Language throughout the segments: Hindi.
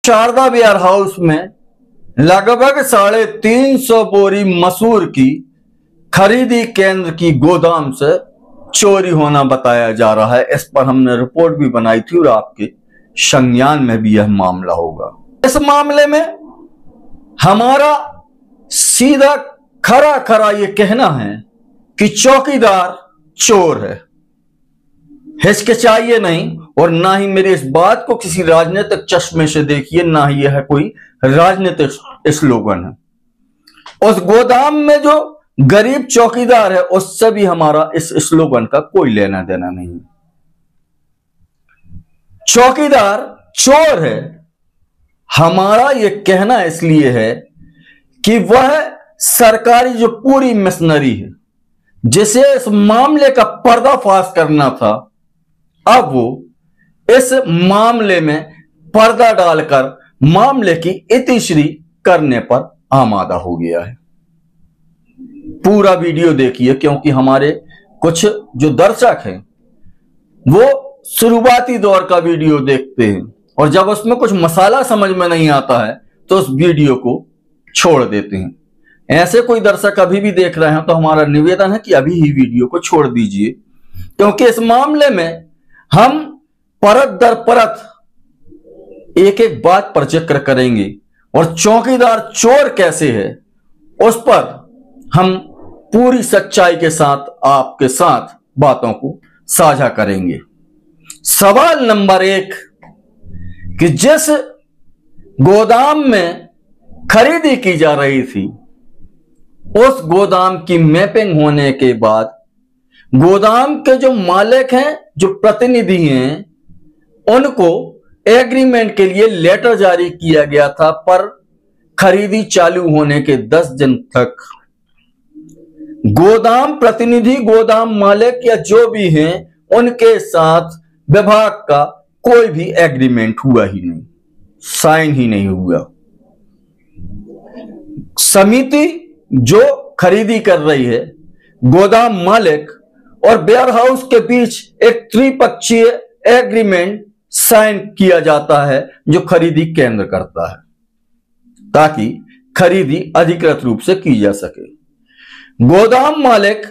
शारदा वेयर हाउस में लगभग 350 बोरी मसूर की खरीदी केंद्र की गोदाम से चोरी होना बताया जा रहा है। इस पर हमने रिपोर्ट भी बनाई थी और आपके संज्ञान में भी यह मामला होगा। इस मामले में हमारा सीधा खरा खरा यह कहना है कि चौकीदार चोर है। हिचकिचाइए नहीं और ना ही मेरी इस बात को किसी राजनीतिक चश्मे से देखिए, ना ही यह कोई राजनीतिक स्लोगन है। उस गोदाम में जो गरीब चौकीदार है उससे भी हमारा इस स्लोगन का कोई लेना देना नहीं। चौकीदार चोर है हमारा यह कहना इसलिए है कि वह सरकारी जो पूरी मशीनरी है जिसे इस मामले का पर्दाफाश करना था, अब वो इस मामले में पर्दा डालकर मामले की इतिश्री करने पर आमादा हो गया है। पूरा वीडियो देखिए, क्योंकि हमारे कुछ जो दर्शक हैं वो शुरुआती दौर का वीडियो देखते हैं और जब उसमें कुछ मसाला समझ में नहीं आता है तो उस वीडियो को छोड़ देते हैं। ऐसे कोई दर्शक अभी भी देख रहे हैं तो हमारा निवेदन है कि अभी ही वीडियो को छोड़ दीजिए, क्योंकि इस मामले में हम परत दर परत एक एक बात पर जिक्र करेंगे और चौकीदार चोर कैसे है उस पर हम पूरी सच्चाई के साथ आपके साथ बातों को साझा करेंगे। सवाल नंबर 1 कि जिस गोदाम में खरीदी की जा रही थी उस गोदाम की मैपिंग होने के बाद गोदाम के जो मालिक हैं, जो प्रतिनिधि हैं, उनको एग्रीमेंट के लिए लेटर जारी किया गया था, पर खरीदी चालू होने के 10 दिन तक गोदाम प्रतिनिधि, गोदाम मालिक या जो भी हैं उनके साथ विभाग का कोई भी एग्रीमेंट हुआ ही नहीं, साइन ही नहीं हुआ। समिति जो खरीदी कर रही है, गोदाम मालिक और वेयर हाउस के बीच एक त्रिपक्षीय एग्रीमेंट साइन किया जाता है जो खरीदी केंद्र करता है, ताकि खरीदी अधिकृत रूप से की जा सके। गोदाम मालिक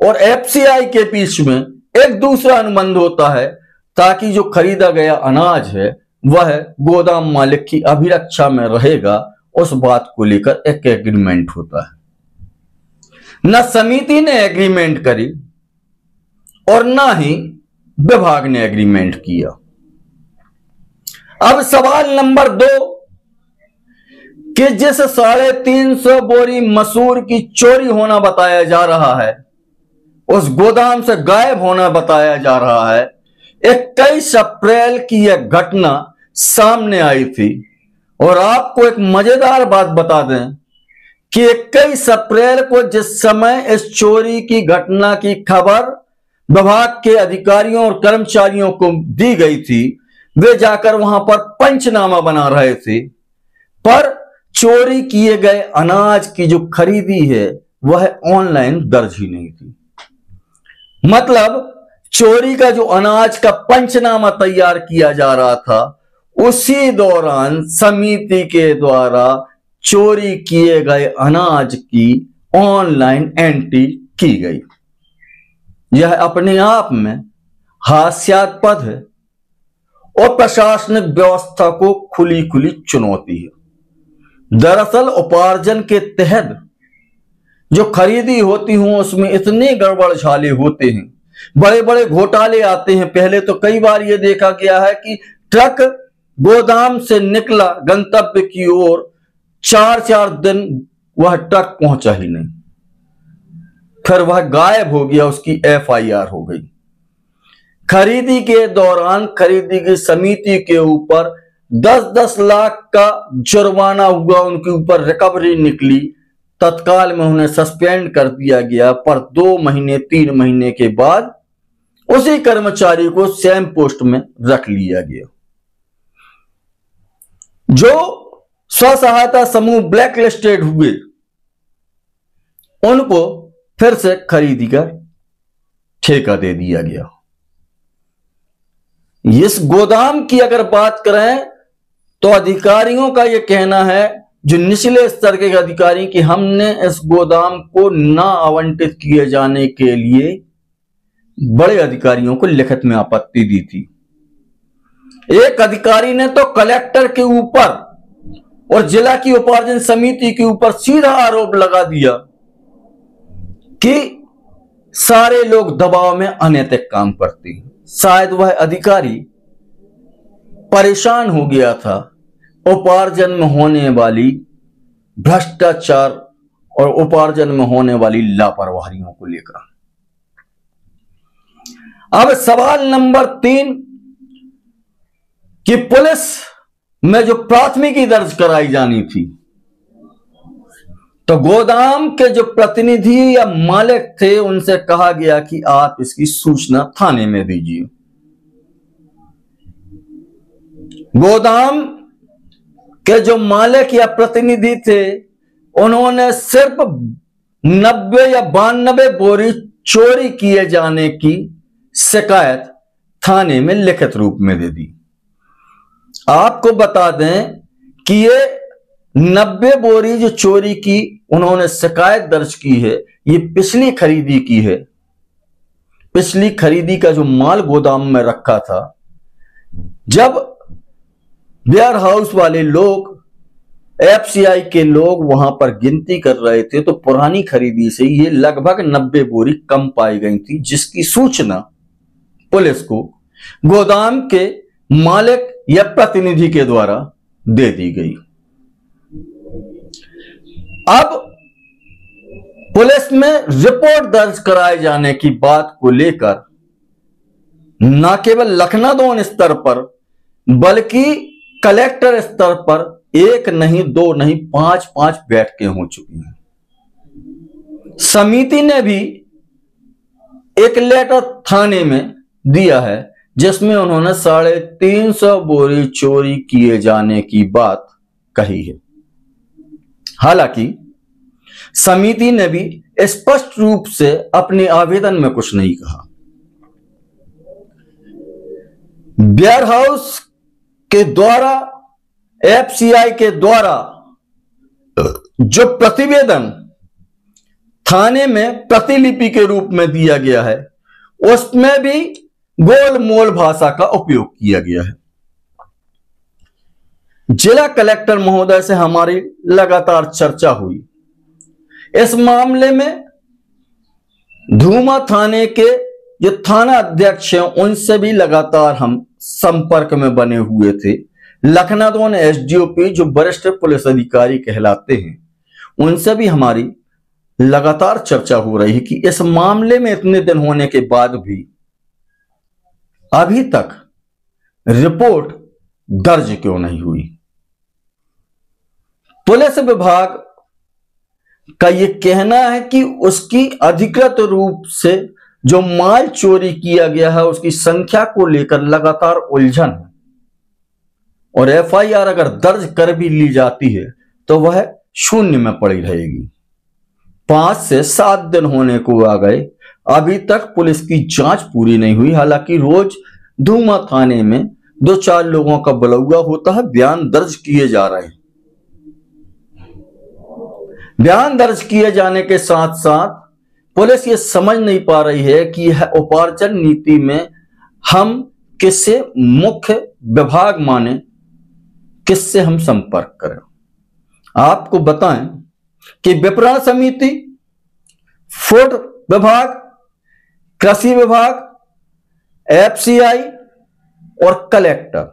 और एफसीआई के बीच में एक दूसरा अनुबंध होता है ताकि जो खरीदा गया अनाज है वह गोदाम मालिक की अभिरक्षा में रहेगा, उस बात को लेकर एक एग्रीमेंट होता है। न समिति ने एग्रीमेंट करी और ना ही विभाग ने एग्रीमेंट किया। अब सवाल नंबर 2 कि जिस 350 बोरी मसूर की चोरी होना बताया जा रहा है, उस गोदाम से गायब होना बताया जा रहा है, 21 अप्रैल की यह घटना सामने आई थी। और आपको एक मजेदार बात बता दें कि 21 अप्रैल को जिस समय इस चोरी की घटना की खबर विभाग के अधिकारियों और कर्मचारियों को दी गई थी, वे जाकर वहां पर पंचनामा बना रहे थे, पर चोरी किए गए अनाज की जो खरीदी है वह ऑनलाइन दर्ज ही नहीं थी। मतलब चोरी का जो अनाज का पंचनामा तैयार किया जा रहा था, उसी दौरान समिति के द्वारा चोरी किए गए अनाज की ऑनलाइन एंट्री की गई। यह अपने आप में हास्यास्पद है और प्रशासनिक व्यवस्था को खुली खुली चुनौती है। दरअसल उपार्जन के तहत जो खरीदी होती हूं उसमें इतने गड़बड़ झाले होते हैं, बड़े बड़े घोटाले आते हैं। पहले तो कई बार यह देखा गया है कि ट्रक गोदाम से निकला गंतव्य की ओर, 4 दिन वह ट्रक पहुंचा ही नहीं, फिर वह गायब हो गया, उसकी एफआईआर हो गई। खरीदी के दौरान खरीदी की समिति के ऊपर 10-10 लाख का जुर्माना हुआ, उनके ऊपर रिकवरी निकली, तत्काल में उन्हें सस्पेंड कर दिया गया। पर 2 महीने 3 महीने के बाद उसी कर्मचारी को सेम पोस्ट में रख लिया गया। जो स्व सहायता समूह ब्लैक लिस्टेड हुए उनको फिर से खरीदी का ठेका दे दिया गया। इस गोदाम की अगर बात करें तो अधिकारियों का यह कहना है, जो निचले स्तर के अधिकारी, कि हमने इस गोदाम को ना आवंटित किए जाने के लिए बड़े अधिकारियों को लिखित में आपत्ति दी थी। एक अधिकारी ने तो कलेक्टर के ऊपर और जिला की उपार्जन समिति के ऊपर सीधा आरोप लगा दिया कि सारे लोग दबाव में अनैतिक काम करते हैं। शायद वह अधिकारी परेशान हो गया था उपार्जन में होने वाली भ्रष्टाचार और उपार्जन में होने वाली लापरवाहियों को लेकर। अब सवाल नंबर 3 कि पुलिस में जो प्राथमिकी दर्ज कराई जानी थी, तो गोदाम के जो प्रतिनिधि या मालिक थे उनसे कहा गया कि आप इसकी सूचना थाने में दीजिए। गोदाम के जो मालिक या प्रतिनिधि थे उन्होंने सिर्फ 90 या 92 बोरी चोरी किए जाने की शिकायत थाने में लिखित रूप में दे दी। आपको बता दें कि ये 90 बोरी जो चोरी की उन्होंने शिकायत दर्ज की है, ये पिछली खरीदी की है। पिछली खरीदी का जो माल गोदाम में रखा था, जब वेयर हाउस वाले लोग, एफसीआई के लोग वहां पर गिनती कर रहे थे, तो पुरानी खरीदी से ये लगभग 90 बोरी कम पाई गई थी, जिसकी सूचना पुलिस को गोदाम के मालिक या प्रतिनिधि के द्वारा दे दी गई। अब पुलिस में रिपोर्ट दर्ज कराए जाने की बात को लेकर न केवल लखनादौन स्तर पर बल्कि कलेक्टर स्तर पर 1 नहीं 2 नहीं 5 बैठकें हो चुकी हैं। समिति ने भी एक लेटर थाने में दिया है जिसमें उन्होंने 350 बोरी चोरी किए जाने की बात कही है। हालांकि समिति ने भी स्पष्ट रूप से अपने आवेदन में कुछ नहीं कहा। वेयर हाउस के द्वारा, एफसीआई के द्वारा जो प्रतिवेदन थाने में प्रतिलिपि के रूप में दिया गया है, उसमें भी गोलमोल भाषा का उपयोग किया गया है। जिला कलेक्टर महोदय से हमारी लगातार चर्चा हुई। इस मामले में धूमा थाने के जो थाना अध्यक्ष हैं उनसे भी लगातार हम संपर्क में बने हुए थे। लखनादौन एसडीओपी जो वरिष्ठ पुलिस अधिकारी कहलाते हैं, उनसे भी हमारी लगातार चर्चा हो रही है कि इस मामले में इतने दिन होने के बाद भी अभी तक रिपोर्ट दर्ज क्यों नहीं हुई। पुलिस विभाग का यह कहना है कि उसकी अधिकृत रूप से जो माल चोरी किया गया है उसकी संख्या को लेकर लगातार उलझन है, और एफआईआर अगर दर्ज कर भी ली जाती है तो वह शून्य में पड़ी रहेगी। 5 से 7 दिन होने को आ गए, अभी तक पुलिस की जांच पूरी नहीं हुई। हालांकि रोज धूमा थाने में 2-4 लोगों का बुलावा होता है, बयान दर्ज किए जा रहे हैं। बयान दर्ज किए जाने के साथ साथ पुलिस ये समझ नहीं पा रही है कि यह उपार्जन नीति में हम किससे मुख्य विभाग माने, किससे हम संपर्क करें। आपको बताएं कि विपणन समिति, फूड विभाग, कृषि विभाग, एफसीआई और कलेक्टर,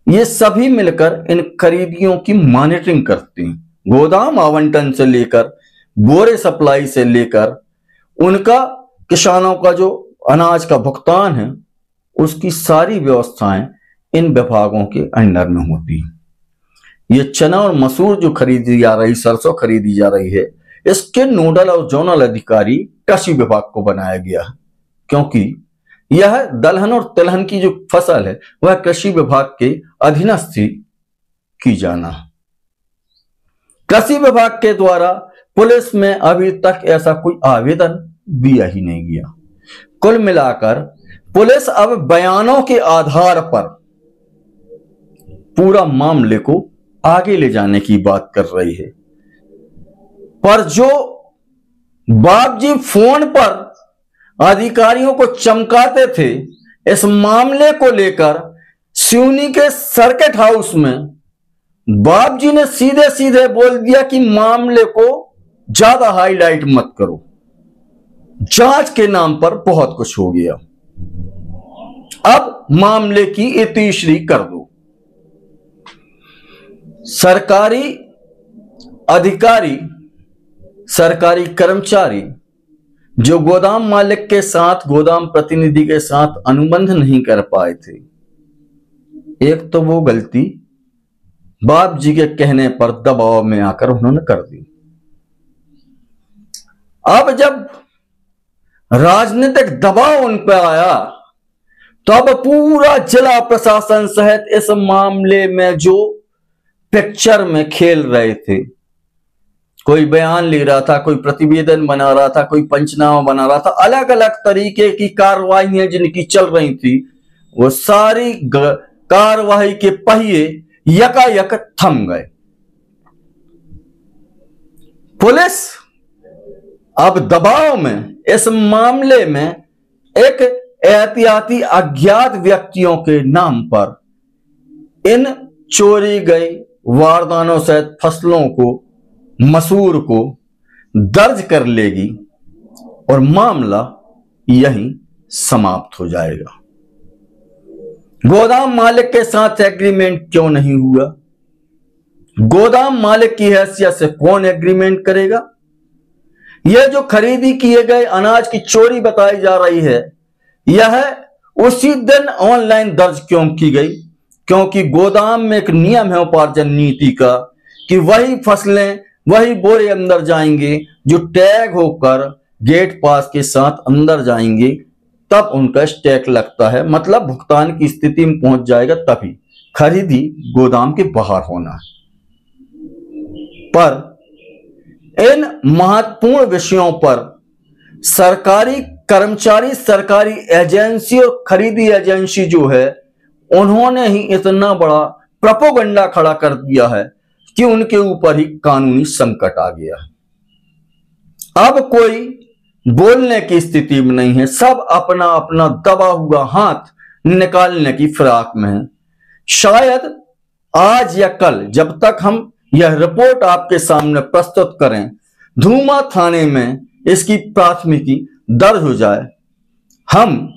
ये सभी मिलकर इन खरीदियों की मॉनिटरिंग करते हैं। गोदाम आवंटन से लेकर बोरे सप्लाई से लेकर उनका किसानों का जो अनाज का भुगतान है, उसकी सारी व्यवस्थाएं इन विभागों के अंडर में होती है। ये चना और मसूर जो खरीदी जा रही, सरसों खरीदी जा रही है, इसके नोडल और जोनल अधिकारी कृषि विभाग को बनाया गया है, क्योंकि यह दलहन और तिलहन की जो फसल है वह कृषि विभाग के अधीनस्थ की जाना है। कृषि विभाग के द्वारा पुलिस में अभी तक ऐसा कोई आवेदन दिया ही नहीं गया। कुल मिलाकर पुलिस अब बयानों के आधार पर पूरा मामले को आगे ले जाने की बात कर रही है। पर जो बाबजी फोन पर अधिकारियों को चमकाते थे इस मामले को लेकर, सिवनी के सर्किट हाउस में बाबजी ने सीधे सीधे बोल दिया कि मामले को ज्यादा हाईलाइट मत करो, जांच के नाम पर बहुत कुछ हो गया, अब मामले की इतिश्री कर दो। सरकारी अधिकारी, सरकारी कर्मचारी जो गोदाम मालिक के साथ, गोदाम प्रतिनिधि के साथ अनुबंध नहीं कर पाए थे, एक तो वो गलती बाप जी के कहने पर दबाव में आकर उन्होंने कर दी। अब जब राजनीतिक दबाव उन पर आया तो अब पूरा जिला प्रशासन सहित इस मामले में जो पिक्चर में खेल रहे थे, कोई बयान ले रहा था, कोई प्रतिवेदन बना रहा था, कोई पंचनामा बना रहा था, अलग अलग तरीके की कार्रवाइयां जिनकी चल रही थी, वो सारी कार्रवाई के पहिए यकायक थम गए। पुलिस अब दबाव में इस मामले में एक एहतियाती अज्ञात व्यक्तियों के नाम पर इन चोरी गई वारदानों सहित फसलों को, मसूर को दर्ज कर लेगी और मामला यहीं समाप्त हो जाएगा। गोदाम मालिक के साथ एग्रीमेंट क्यों नहीं हुआ? गोदाम मालिक की हैसियत से कौन एग्रीमेंट करेगा? यह जो खरीदी किए गए अनाज की चोरी बताई जा रही है, यह उसी दिन ऑनलाइन दर्ज क्यों की गई? क्योंकि गोदाम में एक नियम है उपार्जन नीति का कि वही फसलें, वही बोरे अंदर जाएंगे जो टैग होकर गेट पास के साथ अंदर जाएंगे, तब उनका स्टैक लगता है, मतलब भुगतान की स्थिति में पहुंच जाएगा। तभी खरीदी गोदाम के बाहर होना है। पर इन महत्वपूर्ण विषयों पर सरकारी कर्मचारी, सरकारी एजेंसी और खरीदी एजेंसी जो है, उन्होंने ही इतना बड़ा प्रोपेगेंडा खड़ा कर दिया है कि उनके ऊपर ही कानूनी संकट आ गया है। अब कोई बोलने की स्थिति में नहीं है, सब अपना अपना दबा हुआ हाथ निकालने की फिराक में है। शायद आज या कल, जब तक हम यह रिपोर्ट आपके सामने प्रस्तुत करें, धूमा थाने में इसकी प्राथमिकी दर्ज हो जाए। हम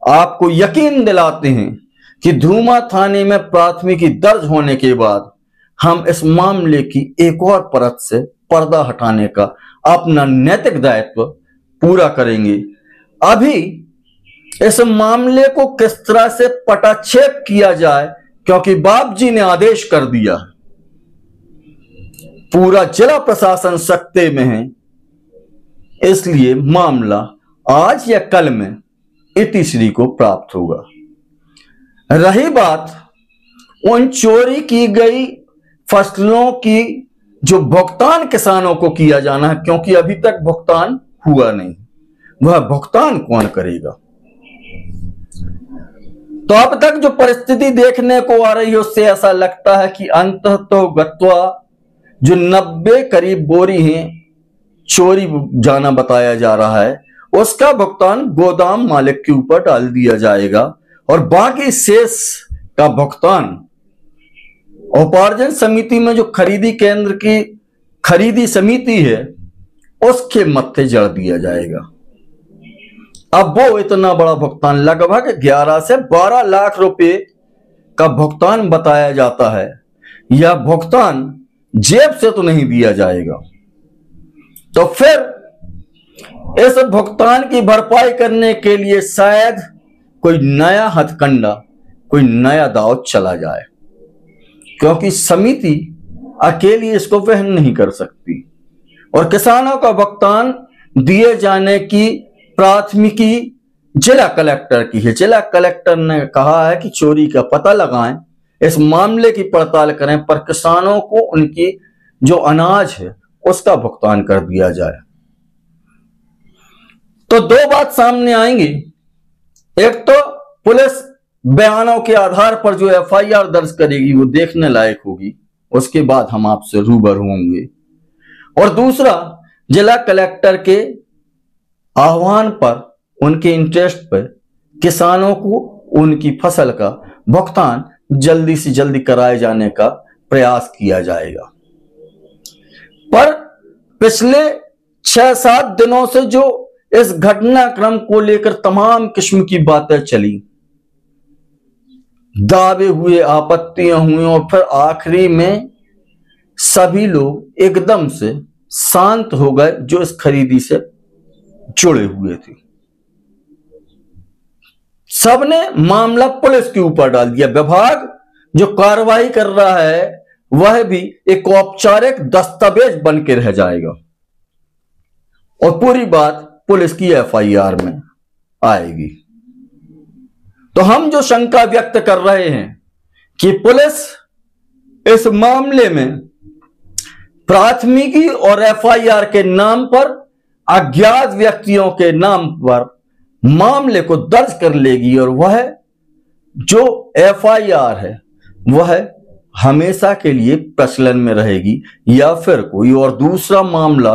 आपको यकीन दिलाते हैं कि धूमा थाने में प्राथमिकी दर्ज होने के बाद हम इस मामले की एक और परत से पर्दा हटाने का अपना नैतिक दायित्व पूरा करेंगे। अभी इस मामले को किस तरह से पटाक्षेप किया जाए, क्योंकि बाप जी ने आदेश कर दिया, पूरा जिला प्रशासन सकते में है, इसलिए मामला आज या कल में इतिश्री को प्राप्त होगा। रही बात उन चोरी की गई फसलों की जो भुगतान किसानों को किया जाना है, क्योंकि अभी तक भुगतान हुआ नहीं, वह भुगतान कौन करेगा? तो अब तक जो परिस्थिति देखने को आ रही है, उससे ऐसा लगता है कि अंततोगत्वा जो 90 करीब बोरी हैं चोरी जाना बताया जा रहा है, उसका भुगतान गोदाम मालिक के ऊपर डाल दिया जाएगा और बाकी शेष का भुगतान उपार्जन समिति में जो खरीदी केंद्र की खरीदी समिति है उसके मत्थे जड़ दिया जाएगा। अब वो इतना बड़ा भुगतान, लगभग 11 से 12 लाख रुपए का भुगतान बताया जाता है। यह भुगतान जेब से तो नहीं दिया जाएगा, तो फिर इस भुगतान की भरपाई करने के लिए शायद कोई नया हथकंडा, कोई नया दांव चला जाए, क्योंकि समिति अकेली इसको वहन नहीं कर सकती और किसानों का भुगतान दिए जाने की प्राथमिकी जिला कलेक्टर की है। जिला कलेक्टर ने कहा है कि चोरी का पता लगाएं, इस मामले की पड़ताल करें, पर किसानों को उनकी जो अनाज है उसका भुगतान कर दिया जाए। तो दो बात सामने आएंगी, एक तो पुलिस बयानों के आधार पर जो एफआईआर दर्ज करेगी वो देखने लायक होगी। उसके बाद हम आपसे रूबरू होंगे। और दूसरा, जिला कलेक्टर के आह्वान पर, उनके इंटरेस्ट पर किसानों को उनकी फसल का भुगतान जल्दी से जल्दी कराए जाने का प्रयास किया जाएगा। पर पिछले 6-7 दिनों से जो इस घटनाक्रम को लेकर तमाम किस्म की बातें चली, दावे हुए, आपत्तियां हुई और फिर आखिरी में सभी लोग एकदम से शांत हो गए जो इस खरीदी से जुड़े हुए थे। सबने मामला पुलिस के ऊपर डाल दिया। विभाग जो कार्रवाई कर रहा है वह भी एक औपचारिक दस्तावेज बन के रह जाएगा और पूरी बात पुलिस की एफआईआर में आएगी। तो हम जो शंका व्यक्त कर रहे हैं कि पुलिस इस मामले में प्राथमिकी और एफआईआर के नाम पर, अज्ञात व्यक्तियों के नाम पर मामले को दर्ज कर लेगी और वह जो एफआईआर है वह हमेशा के लिए प्रचलन में रहेगी, या फिर कोई और दूसरा मामला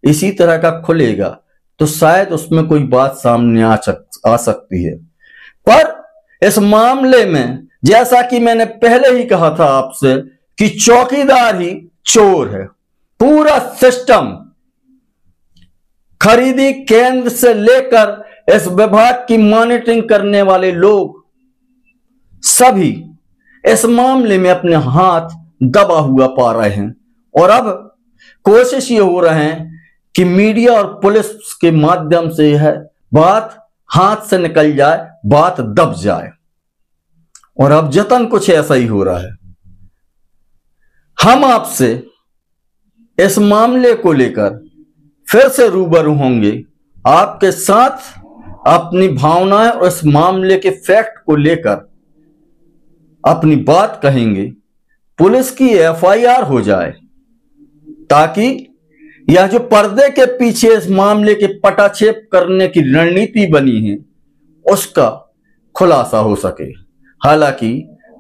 इसी तरह का खुलेगा तो शायद उसमें कोई बात सामने आ सकती है। पर इस मामले में जैसा कि मैंने पहले ही कहा था आपसे कि चौकीदार ही चोर है। पूरा सिस्टम, खरीदी केंद्र से लेकर इस विभाग की मॉनिटरिंग करने वाले लोग सभी इस मामले में अपने हाथ दबा हुआ पा रहे हैं और अब कोशिश ये हो रहे हैं कि मीडिया और पुलिस के माध्यम से यह बात हाथ से निकल जाए, बात दब जाए। और अब जतन कुछ ऐसा ही हो रहा है। हम आपसे इस मामले को लेकर फिर से रूबरू होंगे, आपके साथ अपनी भावनाएं और इस मामले के फैक्ट को लेकर अपनी बात कहेंगे। पुलिस की एफआईआर हो जाए ताकि यह जो पर्दे के पीछे इस मामले के पटाक्षेप करने की रणनीति बनी है उसका खुलासा हो सके। हालांकि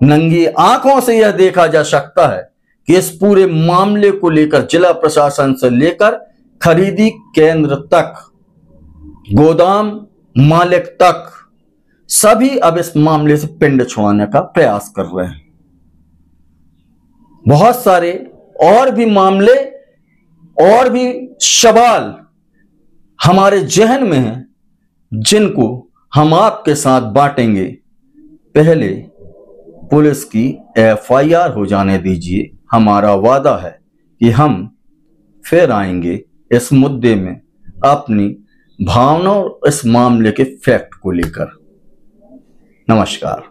नंगी आंखों से यह देखा जा सकता है कि इस पूरे मामले को लेकर जिला प्रशासन से लेकर खरीदी केंद्र तक, गोदाम मालिक तक सभी अब इस मामले से पिंड छुड़ाने का प्रयास कर रहे हैं। बहुत सारे और भी मामले और भी सवाल हमारे जहन में हैं जिनको हम आपके साथ बांटेंगे। पहले पुलिस की एफआईआर हो जाने दीजिए। हमारा वादा है कि हम फिर आएंगे इस मुद्दे में अपनी भावना और इस मामले के फैक्ट को लेकर। नमस्कार।